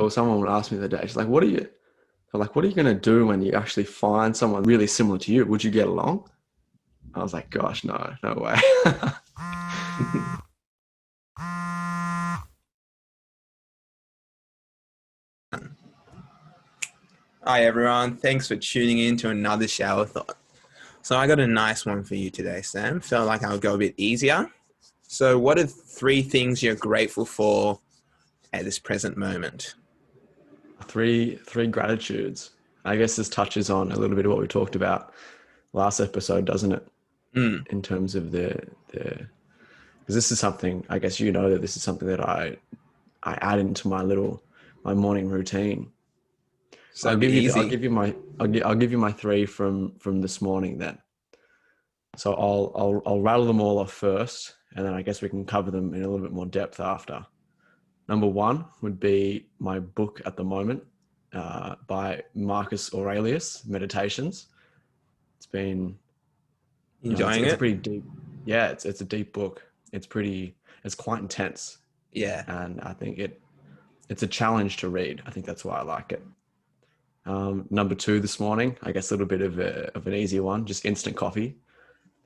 or someone would ask me the other day, she's like, what are you going to do when you actually find someone really similar to you? Would you get along? I was like, gosh, no, no way. Hi everyone, thanks for tuning in to another shower thought. So I got a nice one for you today, Sam. Felt like I'll go a bit easier. So what are three things you're grateful for at this present moment? Three gratitudes. I guess this touches on a little bit of what we talked about last episode, doesn't it? Mm, In terms of the because this is something, I guess you know that this is something that I add into my morning routine. so it'd be easy. I'll give you my three from this morning then. So I'll rattle them all off first, and then I guess we can cover them in a little bit more depth after. Number one would be my book at the moment, by Marcus Aurelius, Meditations. It's been, Enjoying it's a it? pretty deep, yeah, it's a deep book. It's quite intense, Yeah. and I think it's a challenge to read. I think that's why I like it. Number two this morning, I guess a little bit of an easier one, just instant coffee.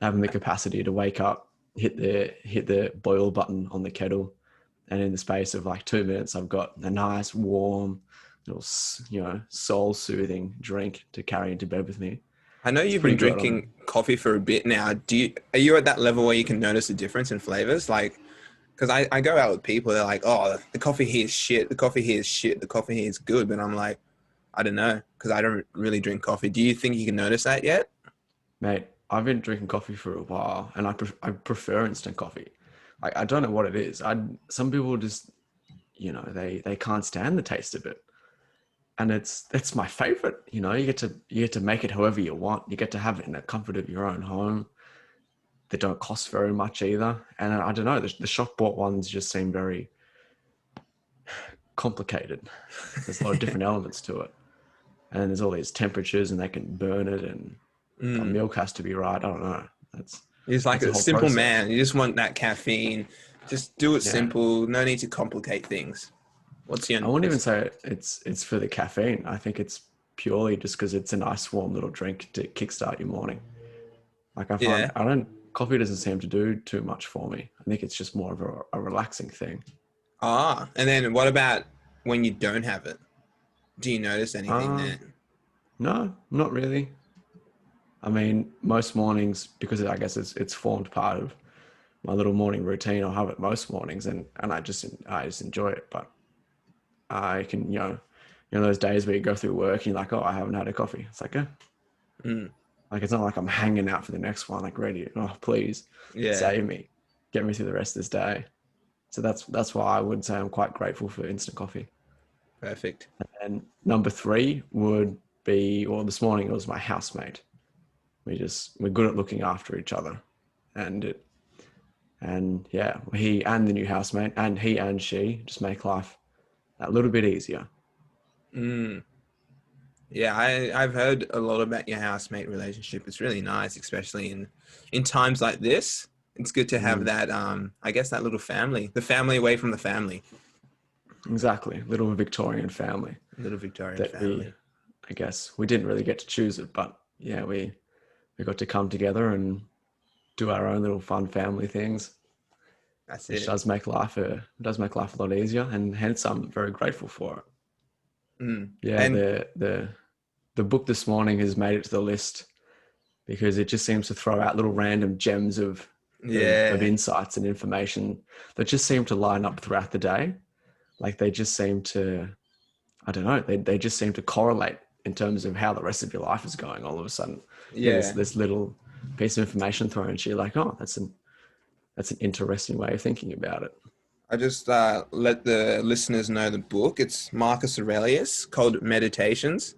Having the capacity to wake up, hit the boil button on the kettle, and in the space of like 2 minutes, I've got a nice warm, little, soul soothing drink to carry into bed with me. I know It's you've been pretty good. drinking coffee for a bit now. Are you at that level where you can notice a difference in flavors? Like, because I go out with people, they're like, oh, the coffee here is shit, the coffee here is shit, the coffee here is good. But I'm like, I don't know, because I don't really drink coffee. Do you think you can notice that yet? Mate, I've been drinking coffee for a while, and I prefer instant coffee. Like, I don't know what it is. Some people just, they can't stand the taste of it, and it's my favorite. You get to make it however you want. You get to have it in the comfort of your own home. They don't cost very much either, and I don't know. The shop bought ones just seem very complicated. There's a lot of different elements to it, and there's all these temperatures, and they can burn it, and the Mm. milk has to be right. I don't know. You're just like That's a a whole simple process. man. You just want that caffeine. Just do it Yeah. simple. No need to complicate things. What's your I wouldn't even what's say it's for the caffeine. I think it's purely just because it's a nice warm little drink to kickstart your morning. Like I find Yeah. I don't coffee doesn't seem to do too much for me. I think it's just more of a relaxing thing. And then what about when you don't have it? Do you notice anything Uh, then? no, not really. I mean, most mornings, because I guess it's formed part of my little morning routine. I'll have it most mornings, and I just enjoy it. But I can, those days where you go through work and you're like, oh, I haven't had a coffee. It's like, Mm. like, it's not like I'm hanging out for the next one, like ready. Oh, please Yeah. save me, get me through the rest of this day. So that's why I would say I'm quite grateful for instant coffee. Perfect. And number three would be, well, this morning it was my housemate. We're good at looking after each other, and yeah, he and the new housemate, and he and she just make life a little bit easier. Mm. Yeah, I've heard a lot about your housemate relationship. It's really nice, especially in times like this. It's good to have Mm, that I guess that little family, the family away from the family. exactly, little Victorian family Little Victorian that family. I guess we didn't really get to choose it, but yeah, we got to come together and do our own little fun family things, That's which it. does make life a lot easier, and hence I'm very grateful for it. Mm. Yeah, And the book this morning has made it to the list because it just seems to throw out little random gems of yeah, insights and information that just seem to line up throughout the day. Like they just seem to, I don't know, they just seem to correlate in terms of how the rest of your life is going. All of a sudden, you get yeah. this little piece of information thrown at you, like, oh, that's an interesting way of thinking about it. I just let the listeners know the book. It's Marcus Aurelius called Meditations.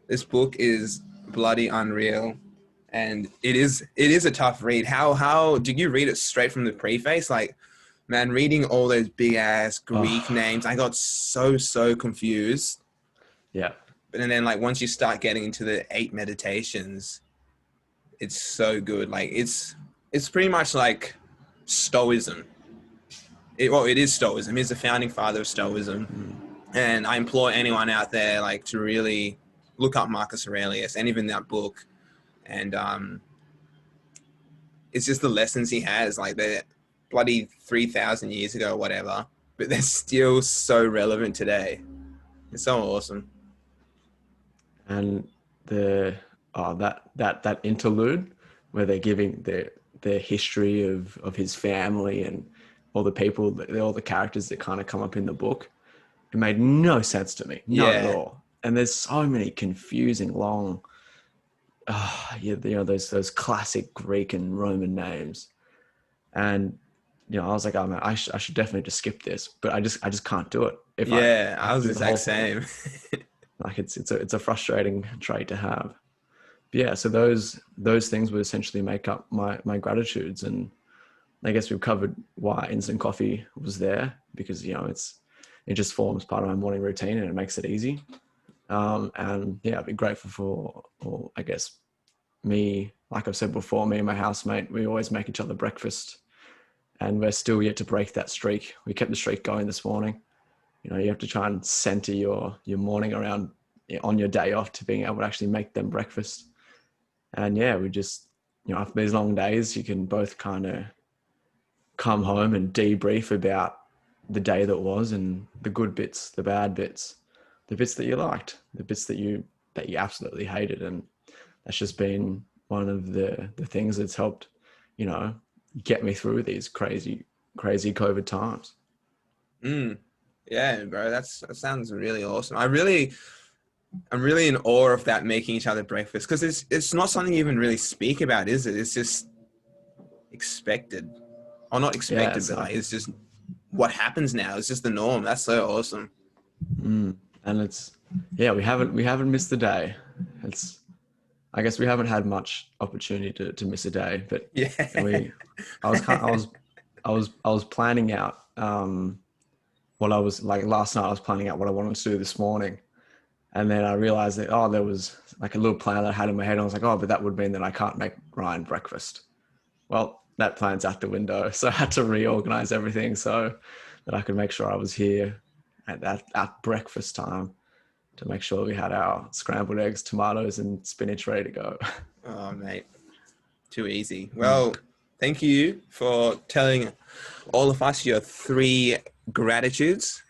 This book is bloody unreal, and it is a tough read. How did you read it straight from the preface? Like, man, reading all those big ass Greek Oh, names, I got so confused. yeah. But and then like once you start getting into the eight meditations, it's so good. Like it's pretty much like Stoicism. It is Stoicism. He's the founding father of Stoicism. And I implore anyone out there like to really look up Marcus Aurelius and even that book. And it's just the lessons he has, like they're bloody 3,000 years ago or whatever, but they're still so relevant today. It's so awesome. And the that interlude where they're giving their history of his family and all the people, all the characters that kind of come up in the book, it made no sense to me, not at Yeah. all. And there's so many confusing long, those classic Greek and Roman names. And I was like, oh man, I should definitely just skip this, but I just can't do it. If I Yeah, I I have was to the do the exact whole thing. same. Like it's a frustrating trait to have. But yeah, so those things would essentially make up my gratitudes. And I guess we've covered why instant coffee was there, because it just forms part of my morning routine and it makes it easy. And yeah, I'd be grateful for I guess me, like I've said before, me and my housemate, we always make each other breakfast, and we're still yet to break that streak. We kept the streak going this morning. You have to try and center your morning around on your day off to being able to actually make them breakfast. And yeah, we just, after these long days, you can both kind of come home and debrief about the day that was, and the good bits, the bad bits, the bits that you liked, the bits that you absolutely hated. And that's just been one of the things that's helped, you know, get me through these crazy COVID times. Mm. Yeah, bro, that sounds really awesome. I'm really in awe of that, making each other breakfast, because it's not something you even really speak about, is it? It's just expected, or not Yeah, expected, it's but like it's just what happens now. It's just the norm. That's so awesome. and it's yeah, we haven't missed the day. It's I guess we haven't had much opportunity to miss a day, but Yeah. we I was kind I was I was planning out what I was like last night. I was planning out what I wanted to do this morning, and then I realized that there was like a little plan that I had in my head. And I was like, but that would mean that I can't make Ryan breakfast. Well, that plan's out the window, so I had to reorganize everything so that I could make sure I was here at breakfast time to make sure we had our scrambled eggs, tomatoes, and spinach ready to go. Oh, mate, too easy. Mm. Well, thank you for telling all of us your three gratitudes.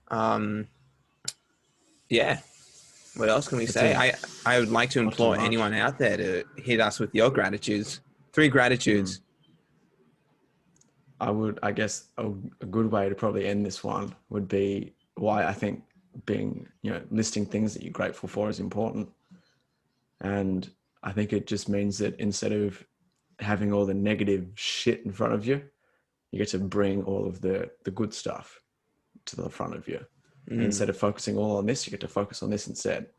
Um, yeah. What else can we It's say? a I would like to not too implore much. anyone out there to hit us with your gratitudes. Three Mm. gratitudes. I guess a good way to probably end this one would be why I think being, listing things that you're grateful for is important. And I think it just means that instead of having all the negative shit in front of you, you get to bring all of the good stuff to the front of you. And Mm. instead of focusing all on this, you get to focus on this instead.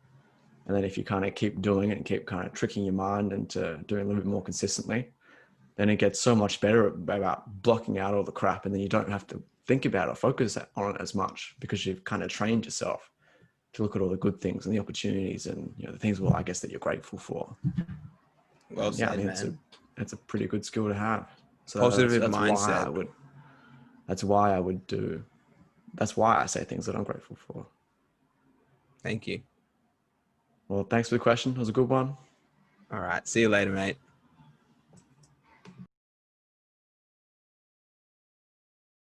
And then if you kind of keep doing it and keep kind of tricking your mind into doing a little bit more consistently, then it gets so much better about blocking out all the crap. And then you don't have to think about it or focus on it as much, because you've kind of trained yourself to look at all the good things and the opportunities and the things, well, I guess, that you're grateful for. Well And yeah, I said, think man. it's a pretty good skill to have. So Positive that's why mindset. I would do that's why I say things that I'm grateful for. Thank you. Well, thanks for the question. It was a good one. All right. See you later, mate.